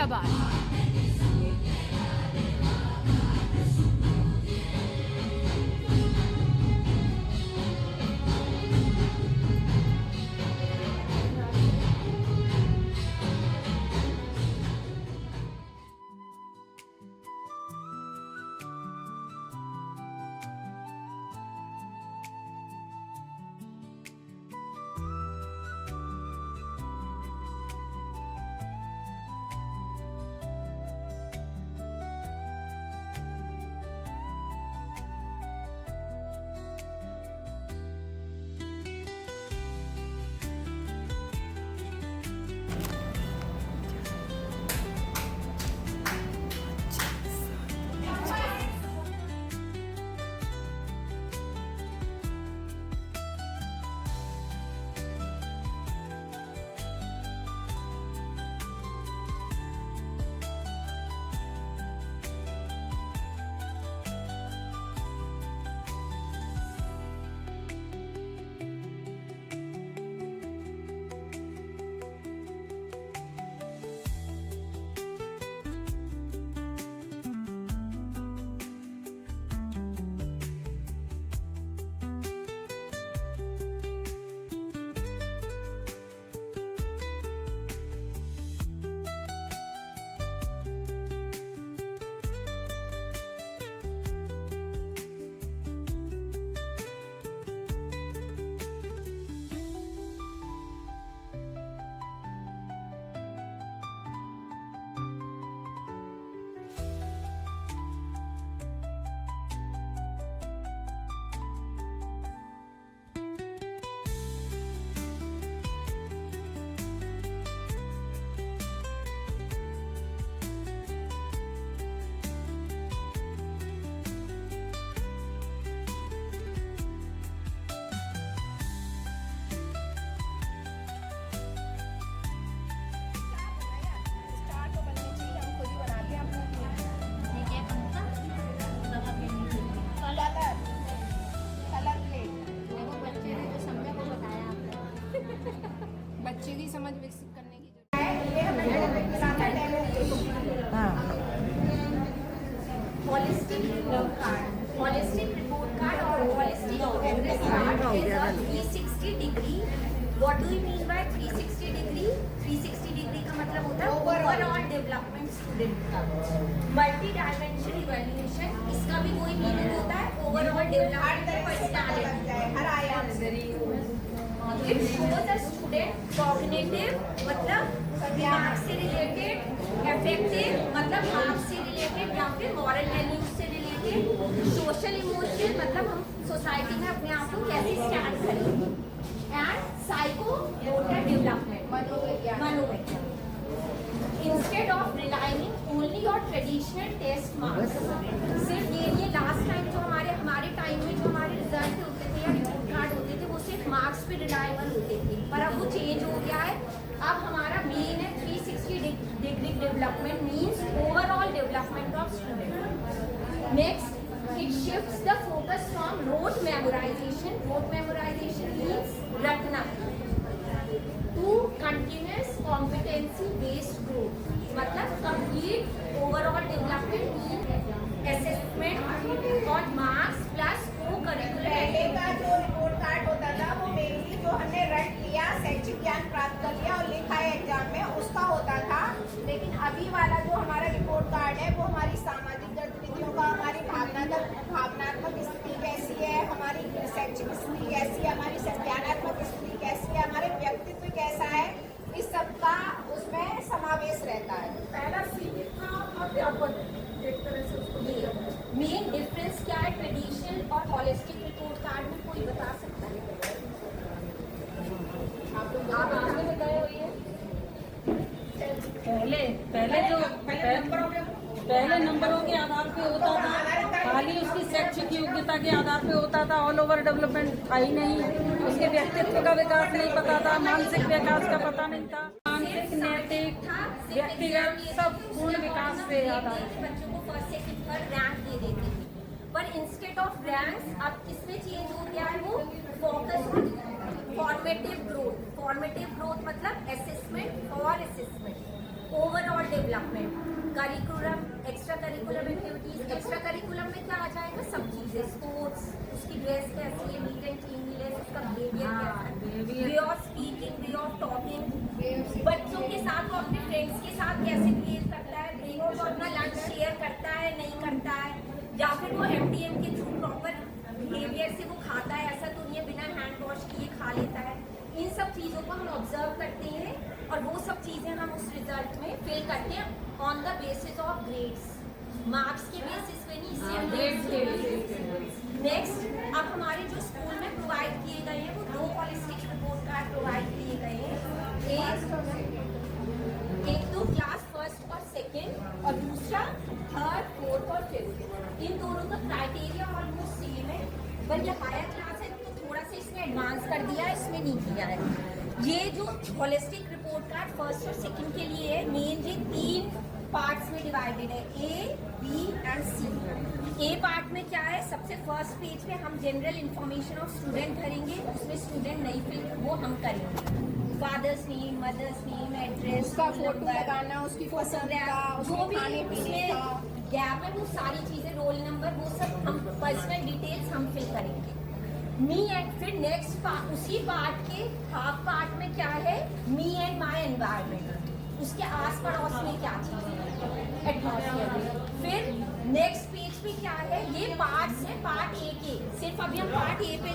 शाबाश। बच्चे की समझ विकसित करने की Holistic report card. Holistic report card or holistic progress card is a 360 degree. What do you mean by 360 degree? 360 degree का मतलब होता है overall development student का multi dimensional evaluation. इसका भी कोई meaning होता है overall development personality. हर आयाम से. It shows a student cognitive मतलब दिमाग से related, affective मतलब मार्क्स से related या फिर moral values से related, social emotional मतलब हम सोसाइटी में अपने आप को कैसे स्टैंड करें, and psycho-motor development मनोवैज्ञानिक. Instead of relying only on traditional test marks, सिर्फ ये लास्ट टाइम जो हमारे टाइम में जो हमारे रिजल्ट होते थे या रिपोर्ट कार्ड होते थे वो सिर्फ मार्क्स पे रिलायबल होते थे, पर अब वो चेंज हो गया है. अब हमारा मेन है 360 degree development means overall development of student. Next, it shifts the focus from rote memorization means रटना, to continuous competency based growth मतलब complete overall development means assessment और marks plus co-curricular. पहले का जो रिपोर्ट कार्ड होता था वो mainly जो हमने रट लिया, शैक्षिक ज्ञान प्राप्त कर लिया और लिखा है एग्जाम में उसका होता था. लेकिन अभी वाला जो हमारा रिपोर्ट कार्ड है वो हमारी सामाजिक गतिविधियों का, हमारी भावनात्मक स्थिति कैसी है, हमारी शैक्षिक स्थिति कैसी है, हमारी संज्ञानात्मक स्थिति कैसी है, हमारे व्यक्तित्व कैसा है, इस सब का उसमें समावेश रहता है. पहला सीमित था अध्यापन एक तरह से उसको दिया. मेन डिफरेंस क्या है ट्रेडिशनल और होलिस्टिक रिपोर्ट कार्ड में, कोई बता सकता है? आप आगे बताए हुई है. पहले नंबरों के आधार पे होता था, खाली उसकी शैक्षिक योग्यता के आधार पे होता था. ऑल ओवर डेवलपमेंट था ही नहीं. उसके व्यक्तित्व का विकास नहीं पता था, मानसिक विकास का पता नहीं था. मानसिक, नैतिक, व्यक्तिगत सब पूर्ण विकास से आधारित. बच्चों को फर्स्ट सेकंड थर्ड रैंक दे देती थी, पर इंस्टेड ऑफ रैंक्स अब किसमें चेंज हो गया है? वो फोकस फॉर्मेटिव ग्रोथ मतलब असेसमेंट और assessment. Overall development, curriculum, extra curriculum activities. Extra curriculum में क्या आ जाएगा? सब चीजें, स्पोर्ट्स, उसकी ड्रेस कैसी है, नीट एंड क्लीनलीनेस, उसका बिहेवियर कैसा है, way of speaking, way of talking, बच्चों के साथ वो अपने फ्रेंड्स के साथ कैसे बिहेव करता है, ब्रेक में वो अपना लंच शेयर करता है नहीं करता है, या फिर वो MTM के थ्रू प्रॉपर बिहेवियर से वो खाता है, ऐसा तो नहीं है बिना हैंड वॉश किए खा लेता है। इन सब चीज़ों को हम ऑब्जर्व करते हैं और वो सब चीज़ें हम उस रिजल्ट में फिल करते हैं on the basis of grades, marks के बेसिस पे नहीं, इससे हम ग्रेड्स। नेक्स्ट, अब हमारे जो स्कूल में प्रोवाइड किए गए हैं वो 2 होलिस्टिक रिपोर्ट कार्ड प्रोवाइड किए गए हैं। एक तो क्लास फर्स्ट और सेकेंड और दूसरा थर्ड, फोर्थ और फिफ्थ। इन दोनों का क्राइटेरिया ऑलमोस्ट सेम है, पर ये हायर क्लास है तो थोड़ा सा इसमें एडवांस कर दिया है, इसमें नहीं किया है। ये जो होलिस्टिक रिपोर्ट कार्ड फर्स्ट और सेकेंड के लिए है, मेनली 3 पार्ट्स में डिवाइडेड है, A, B and C। A part में क्या है? सबसे फर्स्ट पेज पे हम जनरल इंफॉर्मेशन ऑफ स्टूडेंट भरेंगे, उसमें स्टूडेंट नहीं फिल वो हम करेंगे, father's name, mother's name, address, उसका फोटो लगाना, उसकी पसंद का, जो उसके भी खाने पीने का गैप है वो सारी चीजें, रोल नंबर, वो सब हम पर्सनल डिटेल्स हम फिल करेंगे। मी एंड फिर नेक्स्ट उसी पार्ट के हाफ पार्ट में क्या है? मी एंड माई एनवायरमेंट, उसके आस पड़ोस में क्या चीजें हैं, एटमॉस्फेयर में। फिर नेक्स्ट पेज पे क्या है? ये पार्ट्स है पार्ट ए के, सिर्फ अभी हम पार्ट ए पे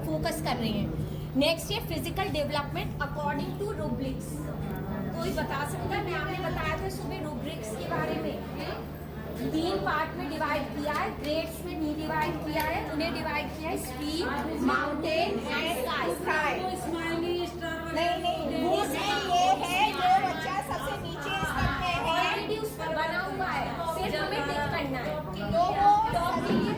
फोकस कर रहे हैं। नेक्स्ट है physical development according to rubrics. कोई बता सकता है? मैं आपने बताया था सुबह रूब्रिक्स के बारे में। 3 पार्ट में डिवाइड किया है, ग्रेड्स में नहीं डिवाइड किया है, उन्हें डिवाइड किया है स्पीड, माउंटेन एंड स्काई। नहीं उसमें ये है जो बच्चा सबसे नीचे स्तर पे है ऑलरेडी उस पर बना हुआ है, सिर्फ हमें टिक करना है। तो वो टॉप के लिए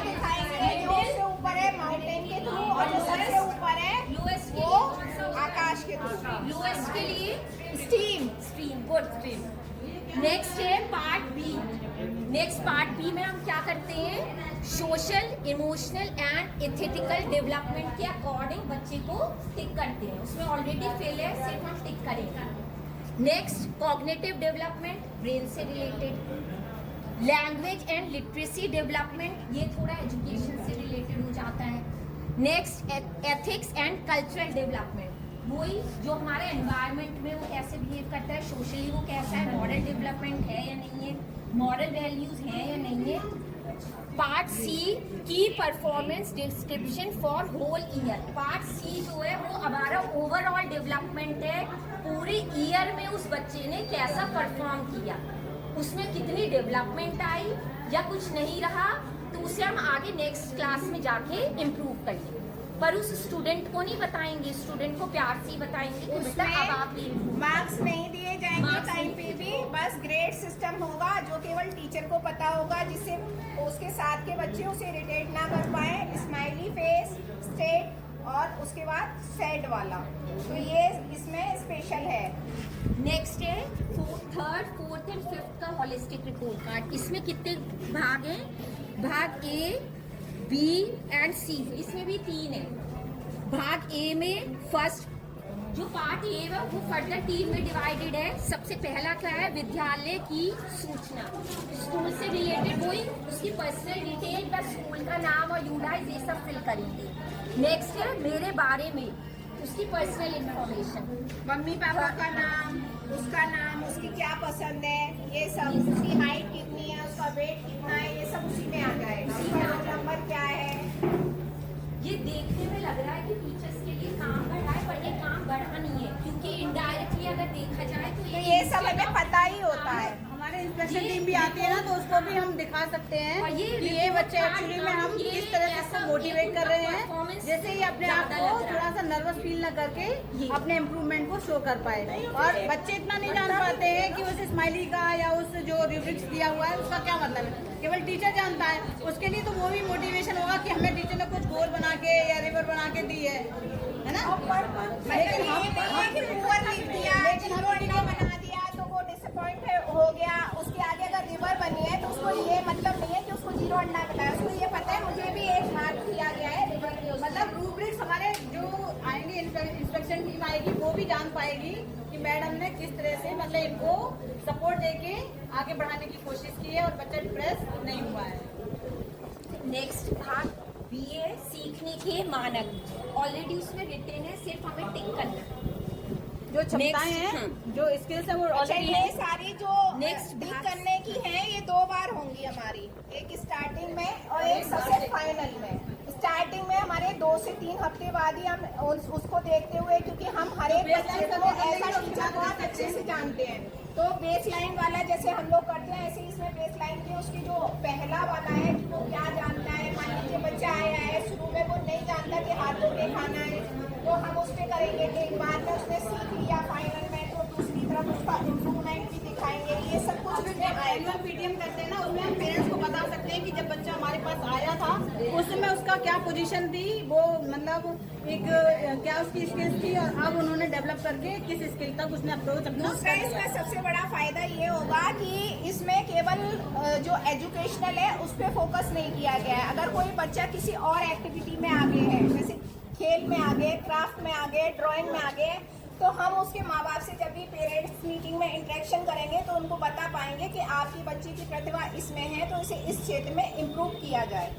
दिखाएंगे, जो उससे ऊपर है माउंटेन के थ्रू और जो सबसे ऊपर है लोएस्ट के वो लिए कौन सा होता है? आकाश के थ्रू, लोएस्ट के लिए steam. Stream, good stream. Next है part B. Next part B में हम क्या करते हैं? Social, emotional and ethical development के अकॉर्डिंग बच्चे को टिक करते हैं, उसमें ऑलरेडी फेल है, सिर्फ हम टिक करेंगे। नेक्स्ट कॉग्निटिव डेवलपमेंट, ब्रेन से related. Language and literacy development, ये थोड़ा एजुकेशन से रिलेटेड हो जाता है। Next ethics and cultural development, वही जो हमारे एनवायरनमेंट में वो कैसे बिहेव करता है, सोशली वो कैसा है, मॉरल डेवलपमेंट है या नहीं है, मॉरल वैल्यूज हैं या नहीं है। पार्ट सी की performance description for whole year. Part C जो है वो हमारा ओवरऑल डेवलपमेंट है, पूरे ईयर में उस बच्चे ने कैसा परफॉर्म किया, उसमें कितनी डेवलपमेंट आई या कुछ नहीं रहा, तो उसे हम आगे नेक्स्ट क्लास में जाके इम्प्रूव कर लेंगे। पर उस स्टूडेंट को नहीं बताएंगे, स्टूडेंट को प्यार से ही बताएंगे कि बेटा अब आप भी मार्क्स नहीं दिए जाएंगे Marks टाइम नहीं पे भी, बस ग्रेड सिस्टम होगा जो केवल टीचर को पता होगा, जिससे उसके साथ के बच्चे उसे इरिटेट ना कर पाए। स्माइली फेस, स्टेट और उसके बाद सैड वाला, तो ये इसमें स्पेशल है। नेक्स्ट है थर्ड, फोर्थ एंड फिफ्थ का होलिस्टिक रिपोर्ट कार्ड। इसमें कितने भाग हैं? भाग ए, बी एंड सी, इसमें भी 3 है। भाग ए में फर्स्ट जो पार्ट ए है वो फर्दर 3 में डिवाइडेड है। सबसे पहला क्या है? विद्यालय की सूचना, स्कूल से रिलेटेड वही उसकी पर्सनल डिटेल का, स्कूल का नाम और यूडाइज ये सब फिल करेंगे। नेक्स्ट है मेरे बारे में, उसकी पर्सनल इंफॉर्मेशन, मम्मी पापा का नाम, उसका नाम, उसकी क्या पसंद है, ये सब, उसकी हाइट कितनी है, उसका वेट कितना है, ये सब उसी में आ जाएगा। उसका रोल नंबर क्या है। ये देखने में लग रहा है कि टीचर्स के लिए काम बढ़ा है, पर ये काम बढ़ा नहीं है, क्योंकि इनडायरेक्टली अगर देखा जाए तो तो ये सब हमें पता ही होता है। हमारे इंस्पेक्शन टीम भी आती है ना, तो उसको भी हम दिखा सकते हैं और ये कि ये बच्चे एक्चुअली में हम ये किस तरह से ऐसा उसको मोटिवेट कर रहे हैं, performance जैसे ही अपने आप ज्यादा को लग रहा है। थोड़ा सा नर्वस फील न करके ये। अपने इम्प्रूवमेंट को शो कर पाए। और बच्चे इतना नहीं जान पाते हैं कि उस स्माइली का या उस जो रूब्रिक्स दिया हुआ है उसका क्या मतलब है, केवल टीचर जानता है। उसके लिए तो वो भी मोटिवेशन होगा कि हमें टीचर ने कुछ गोल बना के या रिवर बना के दी है ना। लेकिन ये नहीं है कि पुअर लिख दिया, जीरो अंडा बना दिया तो वो डिसअपॉइंट हो गया। उसके आगे अगर रिवर बनी है तो उसको ये मतलब नहीं है कि उसको जीरो अंडा मिला है, उसको ये पता है मुझे भी एक मार्क दिया गया है रिवर के। मतलब रूब्रिक्स हमारे जो आएंगे इंस्पेक्शन टीम आएगी वो भी जान पाएगी कि मैडम ने किस तरह से मतलब इनको सपोर्ट देके आगे बढ़ाने की कोशिश की है और बच्चा डिप्रेस नहीं हुआ है। नेक्स्ट था बीए सीखने के मानक। ऑलरेडी उसमें रिटेन है, सिर्फ हमें टिक करना है। जो क्षमताएं Next, हैं, जो स्किल्स हैं वो अच्छा, ऑलरेडी ये है। सारी जो Next टिक भाग। करने की है, ये 2 बार होंगी हमारी, एक स्टार्टिंग में और एक सबसे फाइनल में। स्टार्टिंग में हमारे 2 से 3 हफ्ते बाद ही हम उसको देखते हुए, क्योंकि हम हर एक बच्चे को ऐसा टीचर बहुत अच्छे से जानते हैं, तो बेस लाइन वाला जैसे हम लोग करते हैं ऐसे इसमें बेस लाइन की उसकी जो पहला वाला है कि वो क्या जानता है। मान लीजिए बच्चा आया है, शुरू में वो नहीं जानता कि हाथ धो के खाना है, तो हम उस पर करेंगे। एक बाद में उसने सीख लिया फाइनल में, तो दूसरी तरफ उसका इम्प्रूवमेंट भी दिखाएंगे। ये सब कुछ उसमें आएगा। एनुअल पीटीएम करते हैं ना, उसमें हम पेरेंट्स को बता सकते हैं कि जब बच्चा हमारे पास आया था उसमें उसका क्या पोजीशन थी, वो मतलब एक क्या उसकी स्किल्स थी और अब उन्होंने डेवलप करके किस स्किल तक उसने अप्रोच अपना दूसरा इसका सबसे बड़ा फायदा ये होगा कि इसमें केवल जो एजुकेशनल है उस पर फोकस नहीं किया गया है। अगर कोई बच्चा किसी और एक्टिविटी में आगे है, जैसे खेल में आगे, क्राफ्ट में आगे, ड्राइंग में आगे, तो हम उसके माँ बाप से जब भी पेरेंट्स मीटिंग में इंटरेक्शन करेंगे तो उनको बता पाएंगे कि आपकी बच्ची की प्रतिभा इसमें है, तो इसे इस क्षेत्र में इम्प्रूव किया जाए।